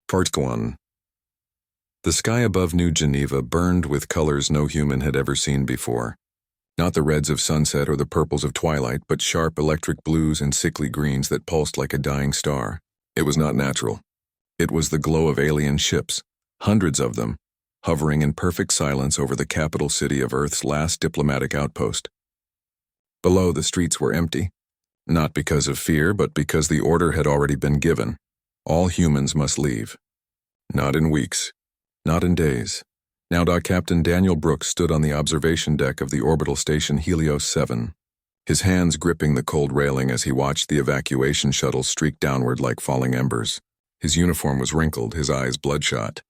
Part 1. The sky above New Geneva burned with colors no human had ever seen before. Not the reds of sunset or the purples of twilight, but sharp electric blues and sickly greens that pulsed like a dying star. It was not natural. It was the glow of alien ships, hundreds of them, hovering in perfect silence over the capital city of Earth's last diplomatic outpost. Below, the streets were empty, not because of fear, but because the order had already been given. All humans must leave. Not in weeks. Not in days. Now Captain Daniel Brooks stood on the observation deck of the orbital station Helios 7, his hands gripping the cold railing as he watched the evacuation shuttle streak downward like falling embers. His uniform was wrinkled, his eyes bloodshot.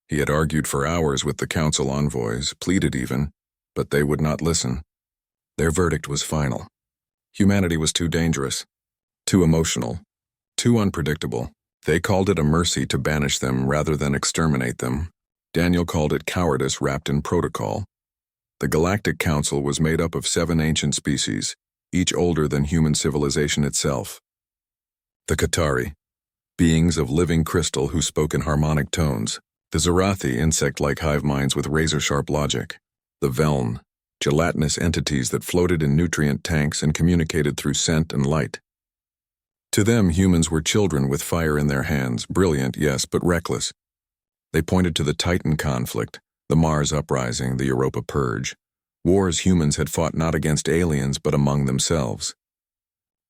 He had argued for hours with the council envoys, pleaded even, but they would not listen. Their verdict was final. Humanity was too dangerous, too emotional, too unpredictable. They called it a mercy to banish them rather than exterminate them. Daniel called it cowardice wrapped in protocol. The Galactic Council was made up of 7 ancient species, each older than human civilization itself. The Qatari, beings of living crystal who spoke in harmonic tones. The Zarathi, insect-like hive minds with razor-sharp logic. The Veln, gelatinous entities that floated in nutrient tanks and communicated through scent and light. To them, humans were children with fire in their hands, brilliant, yes, but reckless. They pointed to the Titan conflict, the Mars uprising, the Europa purge. Wars humans had fought not against aliens, but among themselves.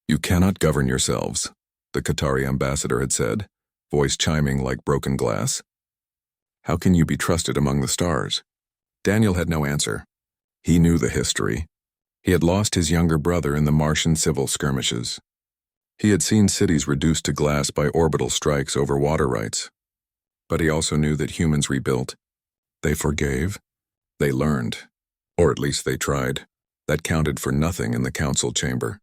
"You cannot govern yourselves," the Qatari ambassador had said, voice chiming like broken glass. "How can you be trusted among the stars?" Daniel had no answer. He knew the history. He had lost his younger brother in the Martian civil skirmishes. He had seen cities reduced to glass by orbital strikes over water rights. But he also knew that humans rebuilt. They forgave. They learned. Or at least they tried. That counted for nothing in the council chamber.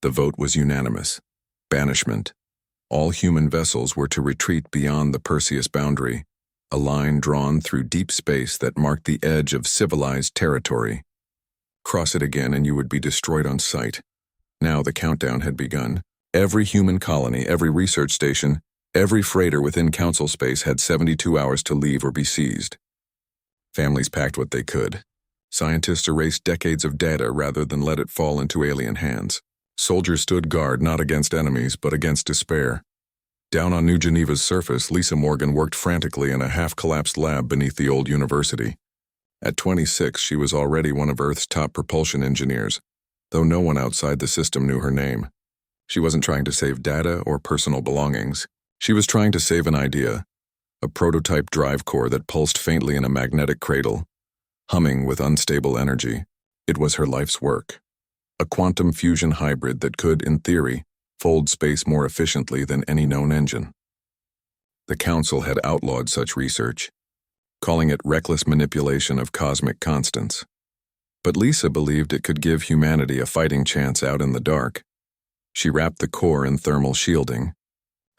The vote was unanimous. Banishment. All human vessels were to retreat beyond the Perseus boundary, a line drawn through deep space that marked the edge of civilized territory. Cross it again and you would be destroyed on sight. Now the countdown had begun. Every human colony, every research station, every freighter within council space had 72 hours to leave or be seized. Families packed what they could. Scientists erased decades of data rather than let it fall into alien hands. Soldiers stood guard not against enemies, but against despair. Down on New Geneva's surface, Lisa Morgan worked frantically in a half-collapsed lab beneath the old university. At 26, she was already one of Earth's top propulsion engineers, though no one outside the system knew her name. She wasn't trying to save data or personal belongings. She was trying to save an idea, a prototype drive core that pulsed faintly in a magnetic cradle, humming with unstable energy. It was her life's work. A quantum fusion hybrid that could, in theory, fold space more efficiently than any known engine. The Council had outlawed such research, calling it reckless manipulation of cosmic constants. But Lisa believed it could give humanity a fighting chance out in the dark. She wrapped the core in thermal shielding,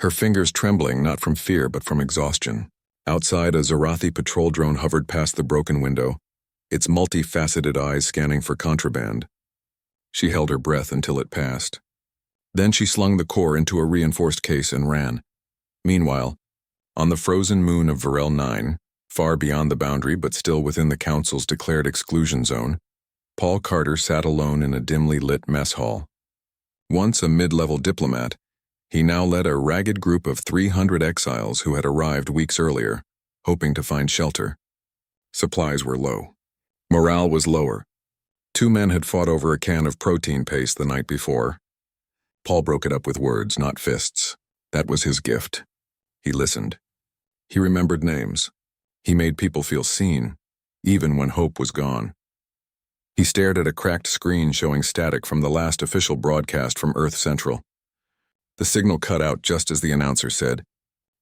her fingers trembling not from fear but from exhaustion. Outside, a Zarathi patrol drone hovered past the broken window, its multifaceted eyes scanning for contraband. She held her breath until it passed. Then she slung the core into a reinforced case and ran. Meanwhile, on the frozen moon of Varel 9, far beyond the boundary but still within the Council's declared exclusion zone, Paul Carter sat alone in a dimly lit mess hall. Once a mid-level diplomat, he now led a ragged group of 300 exiles who had arrived weeks earlier, hoping to find shelter. Supplies were low. Morale was lower. 2 men had fought over a can of protein paste the night before. Paul broke it up with words, not fists. That was his gift. He listened. He remembered names. He made people feel seen, even when hope was gone. He stared at a cracked screen showing static from the last official broadcast from Earth Central. The signal cut out just as the announcer said,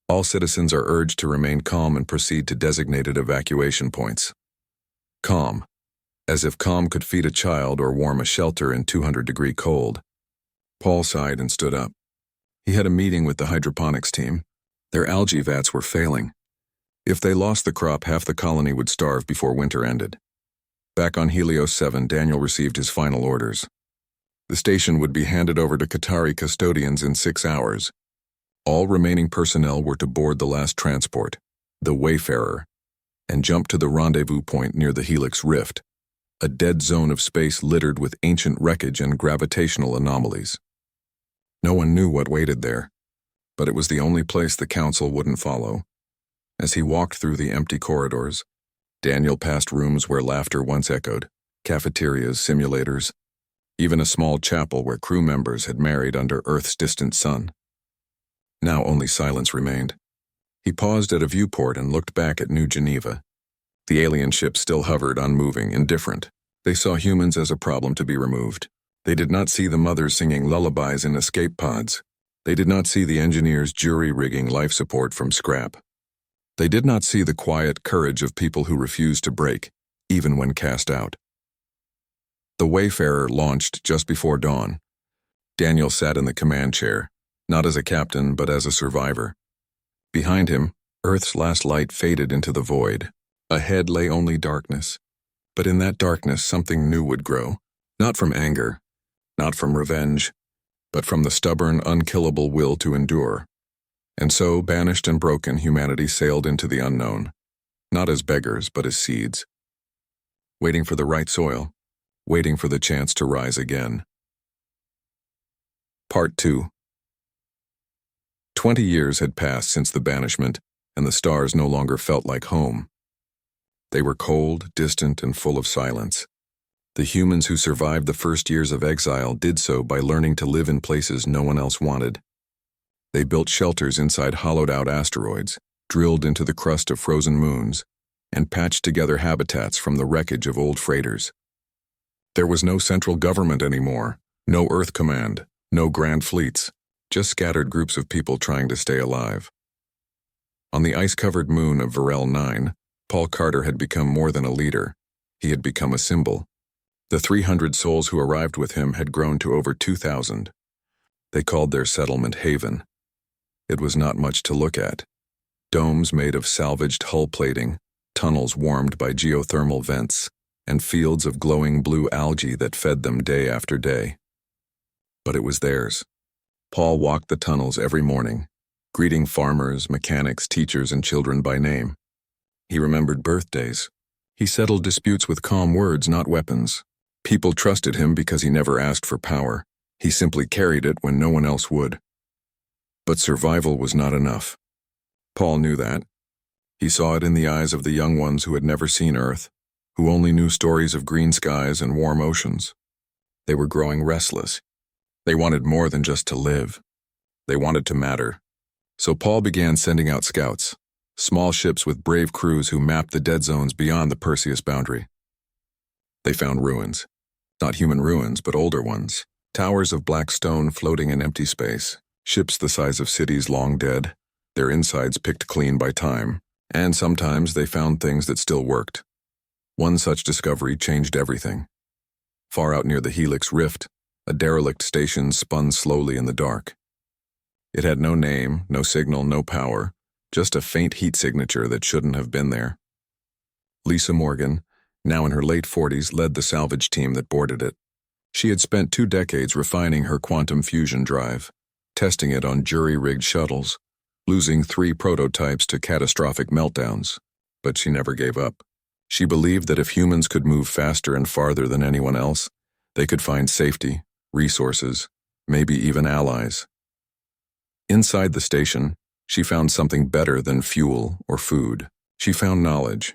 "All citizens are urged to remain calm and proceed to designated evacuation points." Calm. As if calm could feed a child or warm a shelter in 200-degree cold. Paul sighed and stood up. He had a meeting with the hydroponics team. Their algae vats were failing. If they lost the crop, half the colony would starve before winter ended. Back on Helios 7, Daniel received his final orders. The station would be handed over to Qatari custodians in 6 hours. All remaining personnel were to board the last transport, the Wayfarer, and jump to the rendezvous point near the Helix Rift, a dead zone of space littered with ancient wreckage and gravitational anomalies. No one knew what waited there, but it was the only place the Council wouldn't follow. As he walked through the empty corridors, Daniel passed rooms where laughter once echoed, cafeterias, simulators, even a small chapel where crew members had married under Earth's distant sun. Now only silence remained. He paused at a viewport and looked back at New Geneva. The alien ship still hovered, unmoving, indifferent. They saw humans as a problem to be removed. They did not see the mothers singing lullabies in escape pods. They did not see the engineers jury-rigging life support from scrap. They did not see the quiet courage of people who refused to break, even when cast out. The Wayfarer launched just before dawn. Daniel sat in the command chair, not as a captain but as a survivor. Behind him, Earth's last light faded into the void. Ahead lay only darkness. But in that darkness something new would grow, not from anger, not from revenge, but from the stubborn, unkillable will to endure. And so, banished and broken, humanity sailed into the unknown, not as beggars but as seeds, waiting for the right soil, waiting for the chance to rise again. Part 2. 20 years had passed since the banishment, and the stars no longer felt like home. They were cold, distant, and full of silence. The humans who survived the first years of exile did so by learning to live in places no one else wanted. They built shelters inside hollowed-out asteroids, drilled into the crust of frozen moons, and patched together habitats from the wreckage of old freighters. There was no central government anymore, no Earth Command, no grand fleets, just scattered groups of people trying to stay alive. On the ice-covered moon of Varel 9, Paul Carter had become more than a leader. He had become a symbol. The 300 souls who arrived with him had grown to over 2,000. They called their settlement Haven. It was not much to look at. Domes made of salvaged hull plating, tunnels warmed by geothermal vents, and fields of glowing blue algae that fed them day after day. But it was theirs. Paul walked the tunnels every morning, greeting farmers, mechanics, teachers, and children by name. He remembered birthdays. He settled disputes with calm words, not weapons. People trusted him because he never asked for power. He simply carried it when no one else would. But survival was not enough. Paul knew that. He saw it in the eyes of the young ones who had never seen Earth, who only knew stories of green skies and warm oceans. They were growing restless. They wanted more than just to live. They wanted to matter. So Paul began sending out scouts, small ships with brave crews who mapped the dead zones beyond the Perseus boundary. They found ruins. Not human ruins, but older ones. Towers of black stone floating in empty space. Ships the size of cities long dead, their insides picked clean by time. And sometimes they found things that still worked. One such discovery changed everything. Far out near the Helix Rift, a derelict station spun slowly in the dark. It had no name, no signal, no power, just a faint heat signature that shouldn't have been there. Lisa Morgan, now in her late 40s, led the salvage team that boarded it. She had spent 2 decades refining her quantum fusion drive, testing it on jury-rigged shuttles, losing 3 prototypes to catastrophic meltdowns. But she never gave up. She believed that if humans could move faster and farther than anyone else, they could find safety, resources, maybe even allies. Inside the station, she found something better than fuel or food. She found knowledge.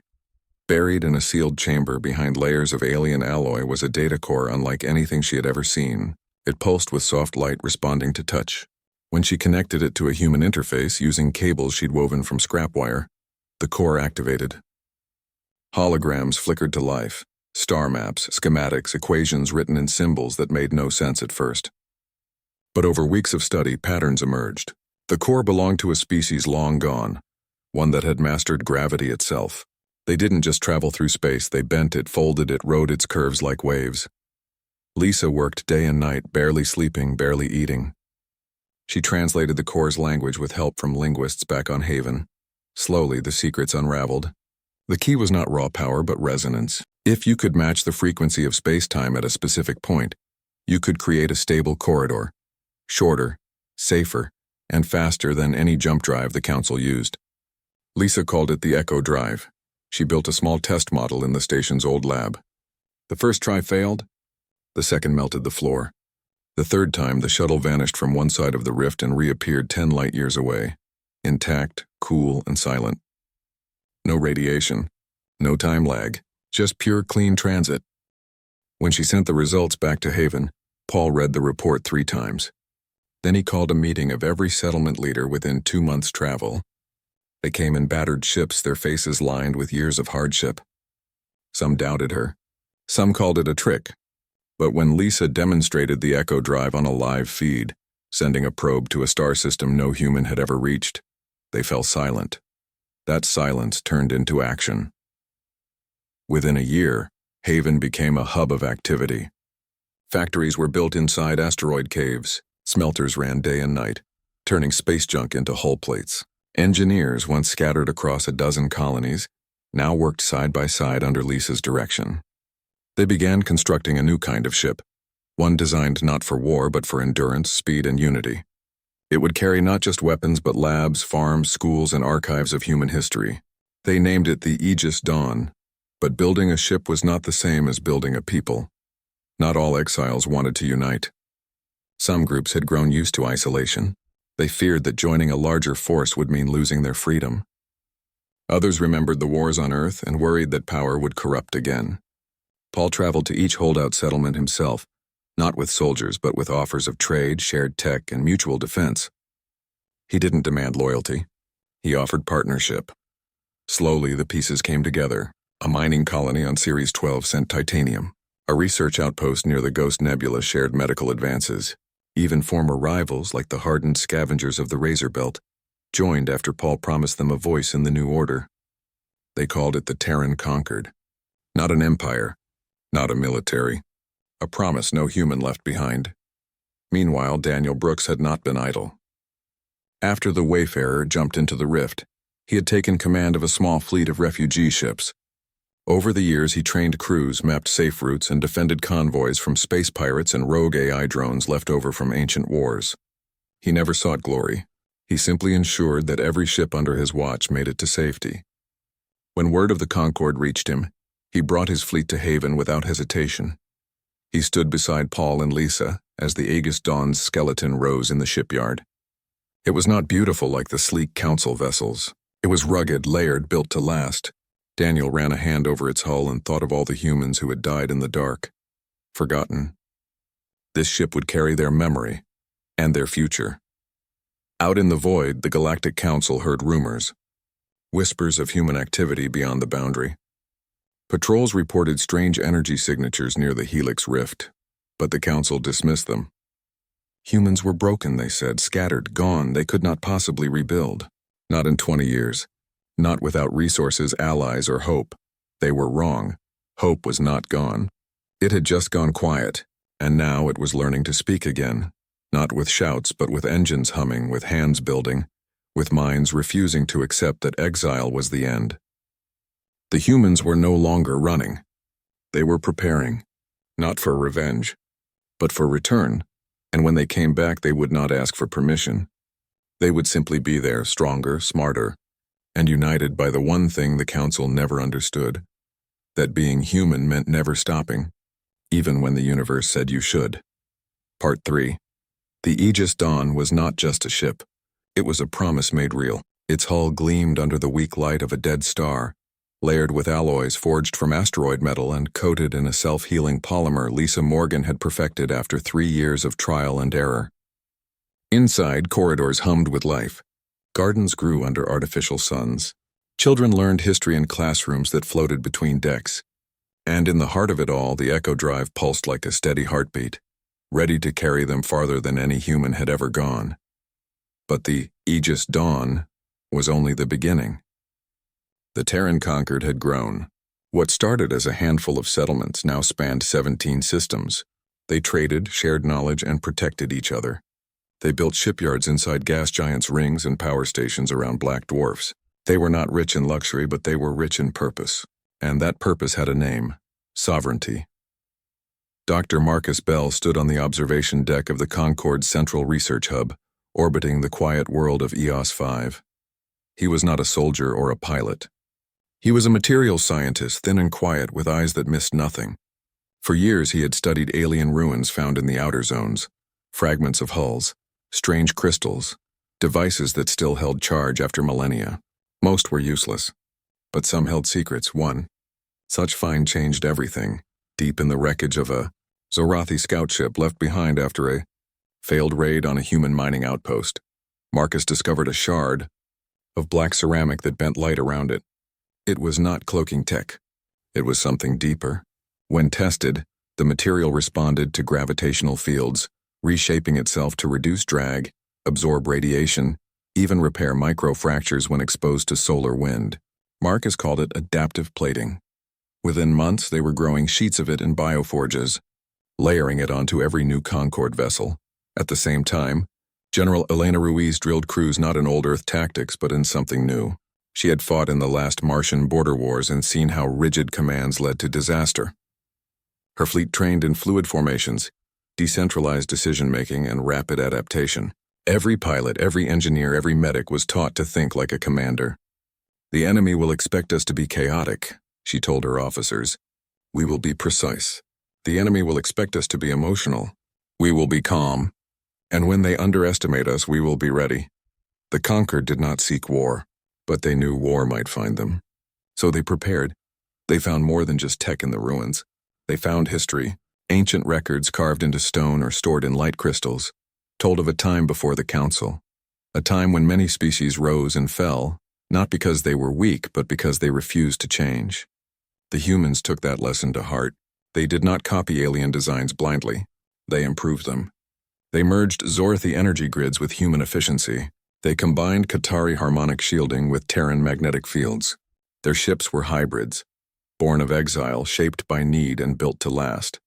Buried in a sealed chamber behind layers of alien alloy was a data core unlike anything she had ever seen. It pulsed with soft light responding to touch. When she connected it to a human interface using cables she'd woven from scrap wire, the core activated. Holograms flickered to life, star maps, schematics, equations written in symbols that made no sense at first. But over weeks of study, patterns emerged. The core belonged to a species long gone, one that had mastered gravity itself. They didn't just travel through space, they bent it, folded it, rode its curves like waves. Lisa worked day and night, barely sleeping, barely eating. She translated the core's language with help from linguists back on Haven. Slowly, the secrets unraveled. The key was not raw power, but resonance. If you could match the frequency of space-time at a specific point, you could create a stable corridor. Shorter, safer, and faster than any jump drive the Council used. Lisa called it the Echo Drive. She built a small test model in the station's old lab. The first try failed. The second melted the floor. The third time, the shuttle vanished from one side of the rift and reappeared 10 light-years away, intact, cool, and silent. No radiation, no time lag, just pure clean transit. When she sent the results back to Haven, Paul read the report 3 times. Then he called a meeting of every settlement leader within 2 months' travel. They came in battered ships, their faces lined with years of hardship. Some doubted her. Some called it a trick. But when Lisa demonstrated the Echo Drive on a live feed, sending a probe to a star system no human had ever reached, they fell silent. That silence turned into action. Within a year, Haven became a hub of activity. Factories were built inside asteroid caves. Smelters ran day and night, turning space junk into hull plates. Engineers, once scattered across a dozen colonies, now worked side by side under Lisa's direction. They began constructing a new kind of ship, one designed not for war but for endurance, speed, and unity. It would carry not just weapons but labs, farms, schools, and archives of human history. They named it the Aegis Dawn, but building a ship was not the same as building a people. Not all exiles wanted to unite. Some groups had grown used to isolation. They feared that joining a larger force would mean losing their freedom. Others remembered the wars on Earth and worried that power would corrupt again. Paul traveled to each holdout settlement himself, not with soldiers but with offers of trade, shared tech, and mutual defense. He didn't demand loyalty. He offered partnership. Slowly, the pieces came together. A mining colony on Series 12 sent titanium. A research outpost near the Ghost Nebula shared medical advances. Even former rivals, like the hardened scavengers of the Razor Belt, joined after Paul promised them a voice in the new order. They called it the Terran Conquered. Not an empire, not a military. A promise no human left behind. Meanwhile, Daniel Brooks had not been idle. After the Wayfarer jumped into the rift, he had taken command of a small fleet of refugee ships. Over the years, he trained crews, mapped safe routes, and defended convoys from space pirates and rogue AI drones left over from ancient wars. He never sought glory. He simply ensured that every ship under his watch made it to safety. When word of the Concorde reached him, he brought his fleet to Haven without hesitation. He stood beside Paul and Lisa as the Aegis Dawn's skeleton rose in the shipyard. It was not beautiful like the sleek council vessels. It was rugged, layered, built to last. Daniel ran a hand over its hull and thought of all the humans who had died in the dark. Forgotten. This ship would carry their memory and their future. Out in the void, the Galactic Council heard rumors. Whispers of human activity beyond the boundary. Patrols reported strange energy signatures near the Helix Rift, but the Council dismissed them. Humans were broken, they said, scattered, gone. They could not possibly rebuild. Not in 20 years. Not without resources, allies, or hope. They were wrong. Hope was not gone. It had just gone quiet, and now it was learning to speak again. Not with shouts, but with engines humming, with hands building, with minds refusing to accept that exile was the end. The humans were no longer running. They were preparing, not for revenge, but for return, and when they came back they would not ask for permission. They would simply be there, stronger, smarter, and united by the one thing the Council never understood, that being human meant never stopping, even when the universe said you should. Part 3. The Aegis Dawn was not just a ship. It was a promise made real. Its hull gleamed under the weak light of a dead star, layered with alloys forged from asteroid metal and coated in a self-healing polymer Lisa Morgan had perfected after 3 years of trial and error. Inside, corridors hummed with life. Gardens grew under artificial suns. Children learned history in classrooms that floated between decks. And in the heart of it all, the Echo Drive pulsed like a steady heartbeat, ready to carry them farther than any human had ever gone. But the Aegis Dawn was only the beginning. The Terran Conquered had grown. What started as a handful of settlements now spanned 17 systems. They traded, shared knowledge, and protected each other. They built shipyards inside gas giants' rings and power stations around black dwarfs. They were not rich in luxury, but they were rich in purpose. And that purpose had a name: sovereignty. Dr. Marcus Bell stood on the observation deck of the Concorde's Central Research Hub, orbiting the quiet world of EOS 5. He was not a soldier or a pilot. He was a materials scientist, thin and quiet, with eyes that missed nothing. For years he had studied alien ruins found in the outer zones, fragments of hulls, strange crystals, devices that still held charge after millennia. Most were useless, but some held secrets. One such find changed everything. Deep in the wreckage of a Zorathi scout ship left behind after a failed raid on a human mining outpost, Marcus discovered a shard of black ceramic that bent light around it. It was not cloaking tech. It was something deeper. When tested, the material responded to gravitational fields, reshaping itself to reduce drag, absorb radiation, even repair microfractures when exposed to solar wind. Marcus called it adaptive plating. Within months, they were growing sheets of it in bioforges, layering it onto every new Concorde vessel. At the same time, General Elena Ruiz drilled crews not in old Earth tactics but in something new. She had fought in the last Martian border wars and seen how rigid commands led to disaster. Her fleet trained in fluid formations, decentralized decision-making, and rapid adaptation. Every pilot, every engineer, every medic was taught to think like a commander. "The enemy will expect us to be chaotic," she told her officers. "We will be precise. The enemy will expect us to be emotional. We will be calm. And when they underestimate us, we will be ready." The conquered did not seek war, but they knew war might find them. So they prepared. They found more than just tech in the ruins. They found history, ancient records carved into stone or stored in light crystals, told of a time before the Council, a time when many species rose and fell, not because they were weak, but because they refused to change. The humans took that lesson to heart. They did not copy alien designs blindly. They improved them. They merged Zorathi energy grids with human efficiency. They combined Qatari harmonic shielding with Terran magnetic fields. Their ships were hybrids, born of exile, shaped by need and built to last.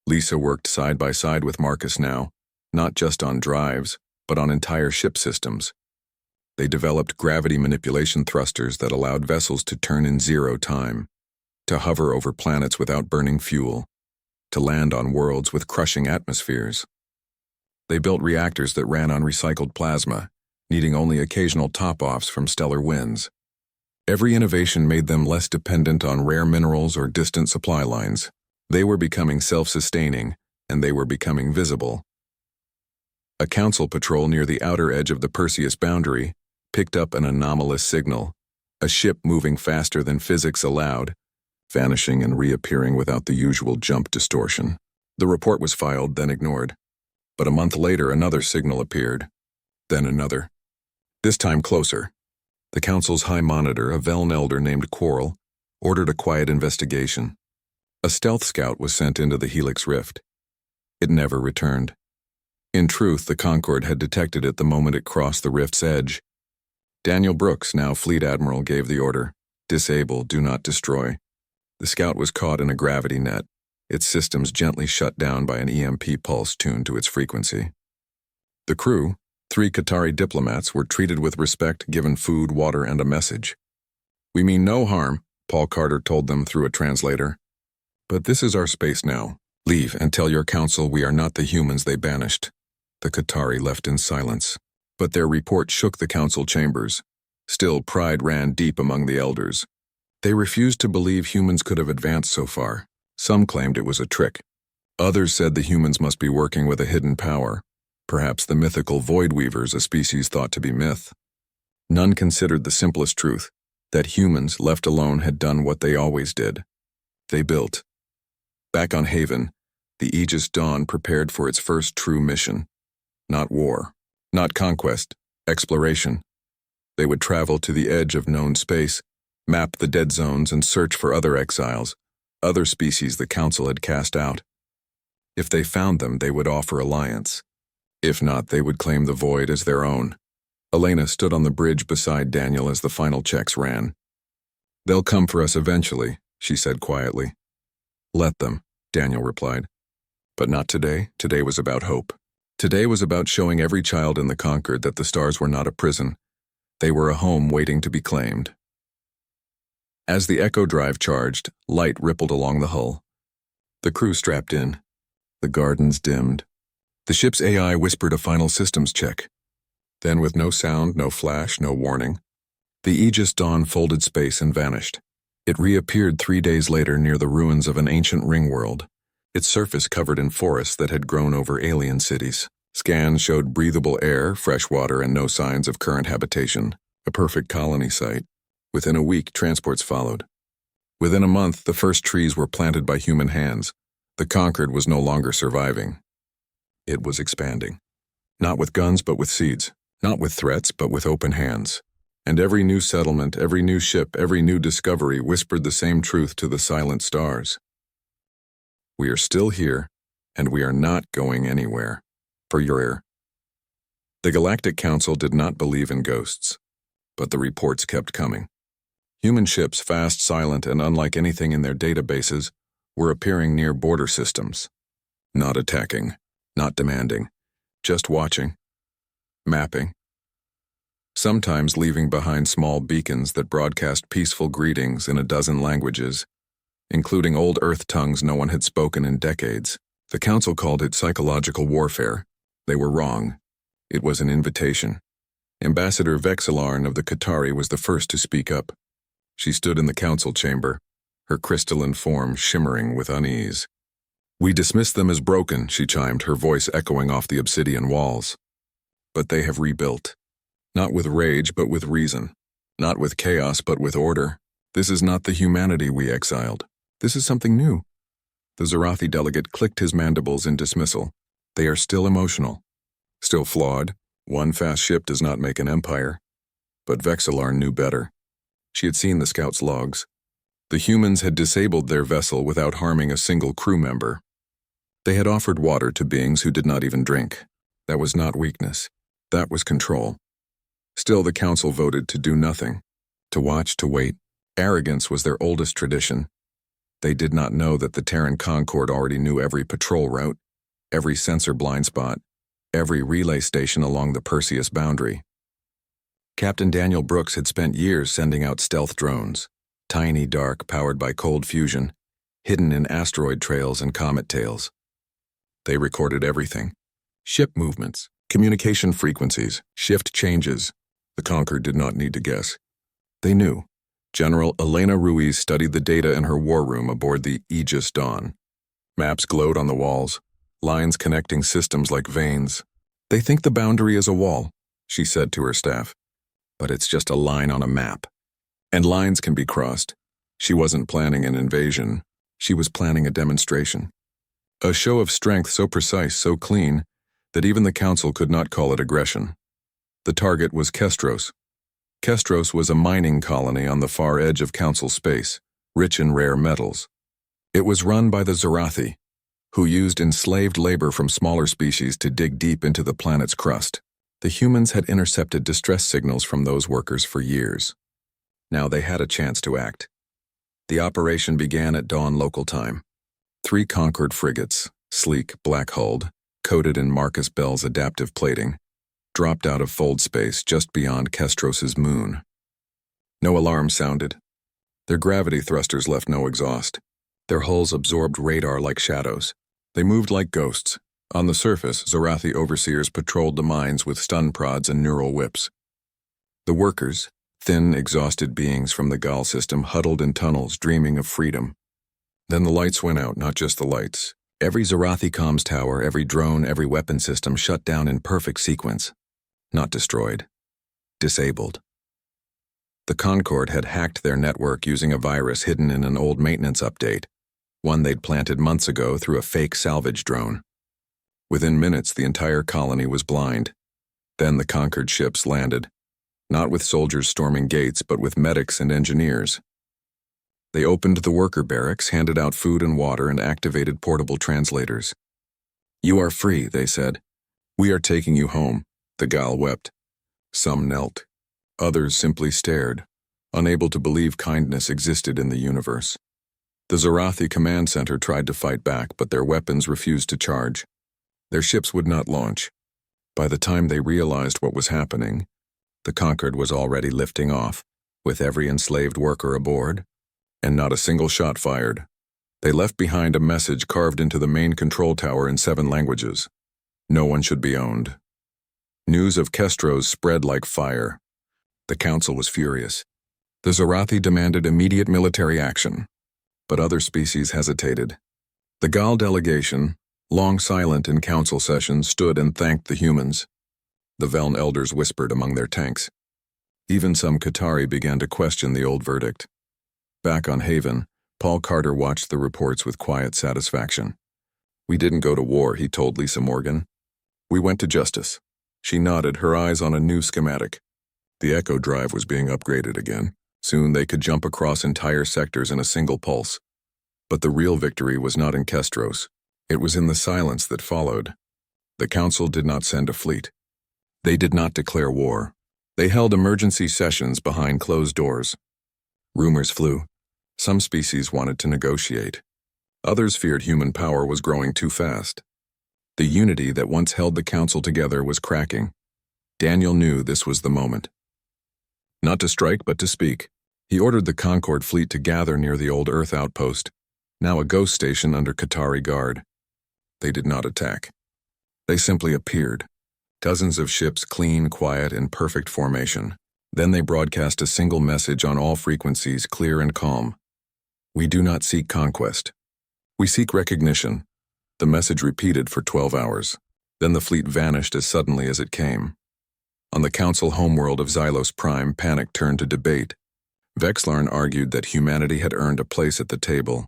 Lisa worked side by side with Marcus now, not just on drives, but on entire ship systems. They developed gravity manipulation thrusters that allowed vessels to turn in zero time, to hover over planets without burning fuel, to land on worlds with crushing atmospheres. They built reactors that ran on recycled plasma, needing only occasional top-offs from stellar winds. Every innovation made them less dependent on rare minerals or distant supply lines. They were becoming self-sustaining, and they were becoming visible. A council patrol near the outer edge of the Perseus boundary picked up an anomalous signal, a ship moving faster than physics allowed, vanishing and reappearing without the usual jump distortion. The report was filed, then ignored. But a month later, another signal appeared, then another. This time closer. The council's high monitor, a Veln elder named Quarrel, ordered a quiet investigation. A stealth scout was sent into the Helix Rift. It never returned. In truth, the Concorde had detected it the moment it crossed the rift's edge. Daniel Brooks, now Fleet Admiral, gave the order, "Disable, do not destroy." The scout was caught in a gravity net, its systems gently shut down by an EMP pulse tuned to its frequency. The crew, 3 Qatari diplomats, were treated with respect, given food, water, and a message. "We mean no harm," Paul Carter told them through a translator. "But this is our space now. Leave and tell your council we are not the humans they banished." The Qatari left in silence. But their report shook the council chambers. Still, pride ran deep among the elders. They refused to believe humans could have advanced so far. Some claimed it was a trick. Others said the humans must be working with a hidden power, perhaps the mythical Void Weavers, a species thought to be myth. None considered the simplest truth, that humans, left alone, had done what they always did. They built. Back on Haven, the Aegis Dawn prepared for its first true mission. Not war, not conquest, exploration. They would travel to the edge of known space, map the dead zones, and search for other exiles, other species the Council had cast out. If they found them, they would offer alliance. If not, they would claim the Void as their own. Elena stood on the bridge beside Daniel as the final checks ran. "They'll come for us eventually," she said quietly. "Let them," Daniel replied. But not today. Today was about hope. Today was about showing every child in the Conquered that the stars were not a prison. They were a home waiting to be claimed. As the Echo Drive charged, light rippled along the hull. The crew strapped in. The gardens dimmed. The ship's AI whispered a final systems check. Then, with no sound, no flash, no warning, the Aegis Dawn folded space and vanished. It reappeared 3 days later near the ruins of an ancient ring world, its surface covered in forests that had grown over alien cities. Scans showed breathable air, fresh water, and no signs of current habitation, a perfect colony site. Within a week, transports followed. Within a month, the first trees were planted by human hands. The conquered was no longer surviving. It was expanding. Not with guns, but with seeds. Not with threats, but with open hands. And every new settlement, every new ship, every new discovery whispered the same truth to the silent stars. We are still here, and we are not going anywhere. For your ear. The Galactic Council did not believe in ghosts, but the reports kept coming. Human ships, fast, silent, and unlike anything in their databases, were appearing near border systems. Not attacking, not demanding, just watching, mapping. Sometimes leaving behind small beacons that broadcast peaceful greetings in a dozen languages, including old Earth tongues no one had spoken in decades. The Council called it psychological warfare. They were wrong. It was an invitation. Ambassador Vexillarn of the Qatari was the first to speak up. She stood in the council chamber, her crystalline form shimmering with unease. "We dismiss them as broken," she chimed, her voice echoing off the obsidian walls. "But they have rebuilt. Not with rage, but with reason. Not with chaos, but with order. This is not the humanity we exiled. This is something new." The Zarathi delegate clicked his mandibles in dismissal. They are still emotional, still flawed. One fast ship does not make an empire. But Vexillarn knew better. She had seen the scouts' logs. The humans had disabled their vessel without harming a single crew member. They had offered water to beings who did not even drink. That was not weakness. That was control. Still, the council voted to do nothing, to watch, to wait. Arrogance was their oldest tradition. They did not know that the Terran Concord already knew every patrol route, every sensor blind spot, every relay station along the Perseus boundary. Captain Daniel Brooks had spent years sending out stealth drones, tiny, dark, powered by cold fusion, hidden in asteroid trails and comet tails. They recorded everything. Ship movements, communication frequencies, shift changes. The Conquered did not need to guess. They knew. General Elena Ruiz studied the data in her war room aboard the Aegis Dawn. Maps glowed on the walls, lines connecting systems like veins. "They think the boundary is a wall," she said to her staff. "But it's just a line on a map. And lines can be crossed." She wasn't planning an invasion. She was planning a demonstration. A show of strength so precise, so clean, that even the Council could not call it aggression. The target was Kestros. Kestros was a mining colony on the far edge of Council space, rich in rare metals. It was run by the Zarathi, who used enslaved labor from smaller species to dig deep into the planet's crust. The humans had intercepted distress signals from those workers for years. Now they had a chance to act. The operation began at dawn local time. 3 Concord frigates, sleek, black-hulled, coated in Marcus Bell's adaptive plating, dropped out of fold space just beyond Kestros's moon. No alarm sounded. Their gravity thrusters left no exhaust. Their hulls absorbed radar like shadows. They moved like ghosts. On the surface, Zarathi overseers patrolled the mines with stun prods and neural whips. The workers, thin, exhausted beings from the Gal system, huddled in tunnels, dreaming of freedom. Then the lights went out, not just the lights. Every Zarathi comms tower, every drone, every weapon system shut down in perfect sequence. Not destroyed. Disabled. The Concord had hacked their network using a virus hidden in an old maintenance update, one they'd planted months ago through a fake salvage drone. Within minutes, the entire colony was blind. Then the conquered ships landed, not with soldiers storming gates, but with medics and engineers. They opened the worker barracks, handed out food and water, and activated portable translators. "You are free," they said. "We are taking you home." The Gal wept. Some knelt. Others simply stared, unable to believe kindness existed in the universe. The Zarathi command center tried to fight back, but their weapons refused to charge. Their ships would not launch. By the time they realized what was happening, the Conquered was already lifting off, with every enslaved worker aboard, and not a single shot fired. They left behind a message carved into the main control tower in 7 languages. No one should be owned. News of Kestros spread like fire. The council was furious. The Zorathi demanded immediate military action, but other species hesitated. The Gal delegation, long silent in council sessions, stood and thanked the humans. The Veln elders whispered among their tanks. Even some Qatari began to question the old verdict. Back on Haven, Paul Carter watched the reports with quiet satisfaction. "We didn't go to war," he told Lisa Morgan. "We went to justice." She nodded, her eyes on a new schematic. The Echo Drive was being upgraded again. Soon they could jump across entire sectors in a single pulse. But the real victory was not in Kestros. It was in the silence that followed. The Council did not send a fleet. They did not declare war. They held emergency sessions behind closed doors. Rumors flew. Some species wanted to negotiate. Others feared human power was growing too fast. The unity that once held the Council together was cracking. Daniel knew this was the moment. Not to strike, but to speak. He ordered the Concord fleet to gather near the old Earth outpost, now a ghost station under Qatari guard. They did not attack. They simply appeared. Dozens of ships, clean, quiet, in perfect formation. Then they broadcast a single message on all frequencies, clear and calm. "We do not seek conquest. We seek recognition." The message repeated for 12 hours. Then the fleet vanished as suddenly as it came. On the Council homeworld of Xylos Prime, panic turned to debate. Vexlarn argued that humanity had earned a place at the table.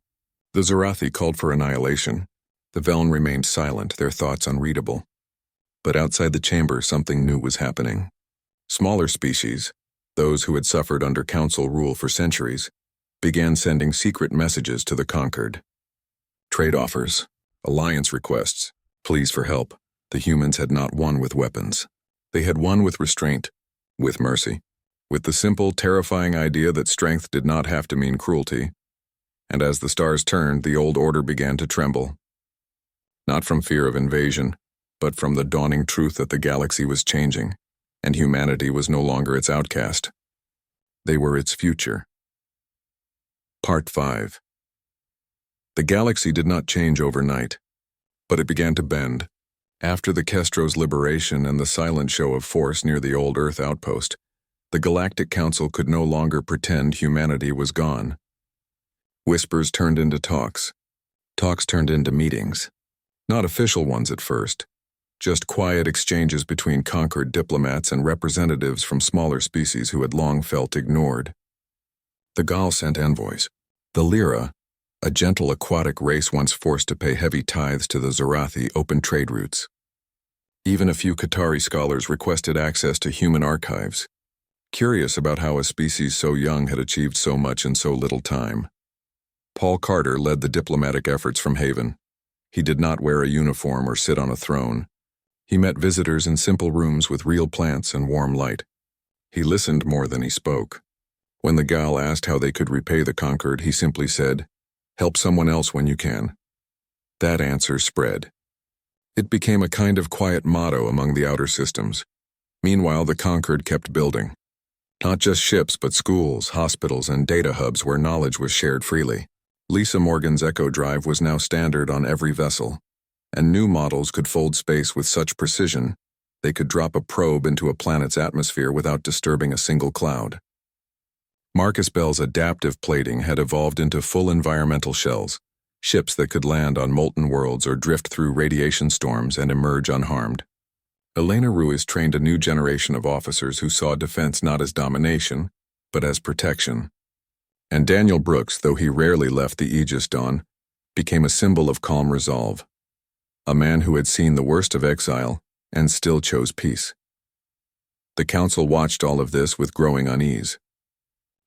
The Zorathi called for annihilation. The Veln remained silent, their thoughts unreadable. But outside the chamber, something new was happening. Smaller species, those who had suffered under Council rule for centuries, began sending secret messages to the conquered. Trade offers, alliance requests, pleas for help. The humans had not won with weapons. They had won with restraint, with mercy, with the simple, terrifying idea that strength did not have to mean cruelty. And as the stars turned, the old order began to tremble. Not from fear of invasion, but from the dawning truth that the galaxy was changing, and humanity was no longer its outcast. They were its future. Part 5. The galaxy did not change overnight, but it began to bend. After the Kestros liberation and the silent show of force near the old Earth outpost, the Galactic Council could no longer pretend humanity was gone. Whispers turned into talks. Talks turned into meetings. Not official ones at first, just quiet exchanges between conquered diplomats and representatives from smaller species who had long felt ignored. The Gal sent envoys. The Lyra, a gentle aquatic race once forced to pay heavy tithes to the Zorathi, opened trade routes. Even a few Qatari scholars requested access to human archives, curious about how a species so young had achieved so much in so little time. Paul Carter led the diplomatic efforts from Haven. He did not wear a uniform or sit on a throne. He met visitors in simple rooms with real plants and warm light. He listened more than he spoke. When the Gal asked how they could repay the conquered, he simply said, "Help someone else when you can." That answer spread. It became a kind of quiet motto among the outer systems. Meanwhile, the conquered kept building. Not just ships, but schools, hospitals, and data hubs where knowledge was shared freely. Lisa Morgan's Echo Drive was now standard on every vessel, and new models could fold space with such precision they could drop a probe into a planet's atmosphere without disturbing a single cloud. Marcus Bell's adaptive plating had evolved into full environmental shells, ships that could land on molten worlds or drift through radiation storms and emerge unharmed. Elena Ruiz trained a new generation of officers who saw defense not as domination, but as protection. And Daniel Brooks, though he rarely left the Aegis Dawn, became a symbol of calm resolve. A man who had seen the worst of exile and still chose peace. The Council watched all of this with growing unease.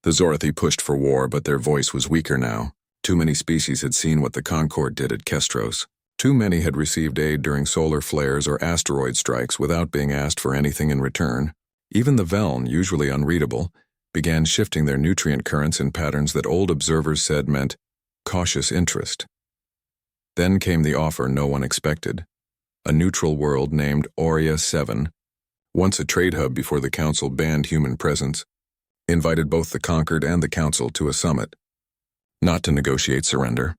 The Zorathi pushed for war, but their voice was weaker now. Too many species had seen what the Concord did at Kestros. Too many had received aid during solar flares or asteroid strikes without being asked for anything in return. Even the Veln, usually unreadable, began shifting their nutrient currents in patterns that old observers said meant cautious interest. Then came the offer no one expected. A neutral world named Aurea 7, once a trade hub before the Council banned human presence, invited both the conquered and the Council to a summit. Not to negotiate surrender,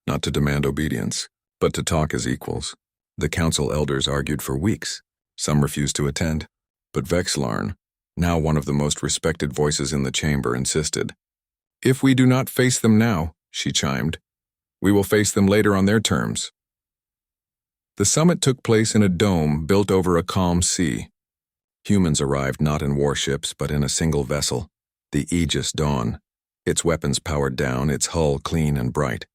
not to demand obedience, but to talk as equals. The Council elders argued for weeks. Some refused to attend, but Vexlarn, now one of the most respected voices in the chamber, insisted. "If we do not face them now," she chimed, "we will face them later on their terms." The summit took place in a dome built over a calm sea. Humans arrived not in warships but in a single vessel, the Aegis Dawn, its weapons powered down, its hull clean and bright.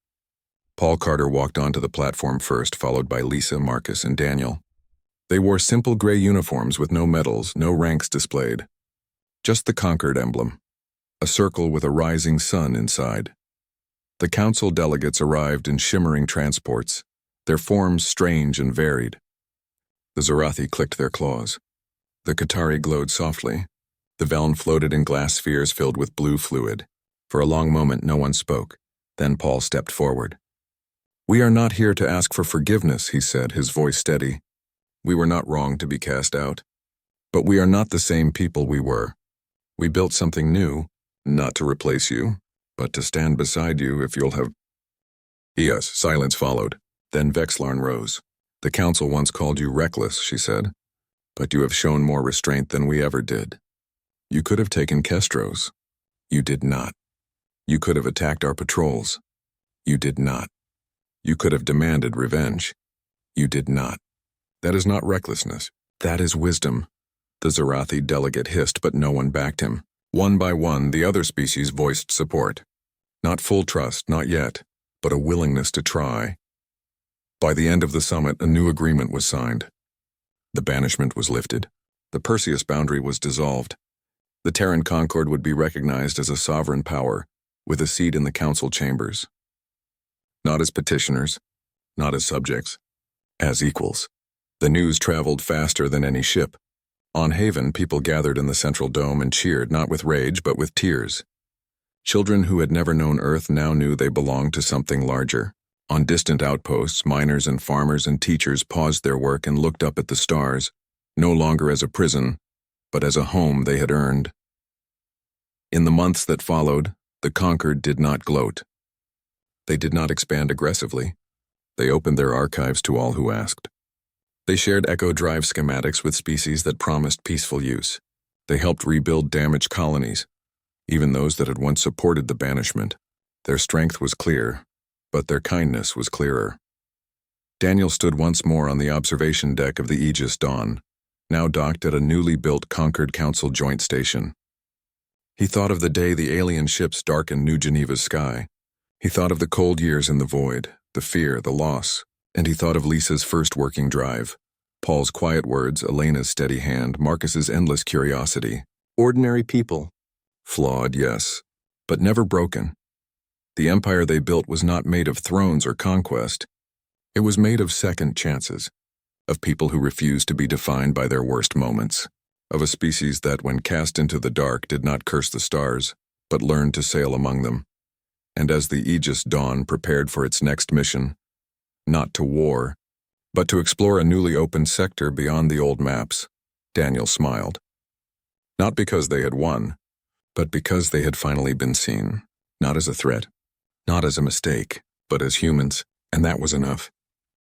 Paul Carter walked onto the platform first, followed by Lisa, Marcus, and Daniel. They wore simple gray uniforms with no medals, no ranks displayed. Just the Concord emblem, a circle with a rising sun inside. The council delegates arrived in shimmering transports, their forms strange and varied. The Zarathi clicked their claws. The Qatari glowed softly. The Veln floated in glass spheres filled with blue fluid. For a long moment no one spoke. Then Paul stepped forward. "We are not here to ask for forgiveness," he said, his voice steady. "We were not wrong to be cast out. But we are not the same people we were. We built something new, not to replace you, but to stand beside you if you'll have—" Yes, silence followed. Then Vexlarn rose. "The council once called you reckless," she said, "but you have shown more restraint than we ever did. You could have taken Kestros. You did not. You could have attacked our patrols. You did not. You could have demanded revenge. You did not. That is not recklessness. That is wisdom." The Zarathi delegate hissed, but no one backed him. One by one, the other species voiced support. Not full trust, not yet, but a willingness to try. By the end of the summit, a new agreement was signed. The banishment was lifted. The Perseus boundary was dissolved. The Terran Concord would be recognized as a sovereign power, with a seat in the council chambers. Not as petitioners, not as subjects, as equals. The news traveled faster than any ship. On Haven, people gathered in the central dome and cheered, not with rage, but with tears. Children who had never known Earth now knew they belonged to something larger. On distant outposts, miners and farmers and teachers paused their work and looked up at the stars, no longer as a prison, but as a home they had earned. In the months that followed, the Conquered did not gloat. They did not expand aggressively. They opened their archives to all who asked. They shared Echo Drive schematics with species that promised peaceful use. They helped rebuild damaged colonies, even those that had once supported the banishment. Their strength was clear, but their kindness was clearer. Daniel stood once more on the observation deck of the Aegis Dawn, now docked at a newly built Concord Council joint station. He thought of the day the alien ships darkened New Geneva's sky. He thought of the cold years in the void, the fear, the loss, and he thought of Lisa's first working drive, Paul's quiet words, Elena's steady hand, Marcus's endless curiosity. Ordinary people. Flawed, yes, but never broken. The empire they built was not made of thrones or conquest. It was made of second chances, of people who refused to be defined by their worst moments, of a species that, when cast into the dark, did not curse the stars, but learned to sail among them. And as the Aegis Dawn prepared for its next mission, not to war, but to explore a newly opened sector beyond the old maps, Daniel smiled. Not because they had won, but because they had finally been seen, not as a threat, not as a mistake, but as humans, and that was enough.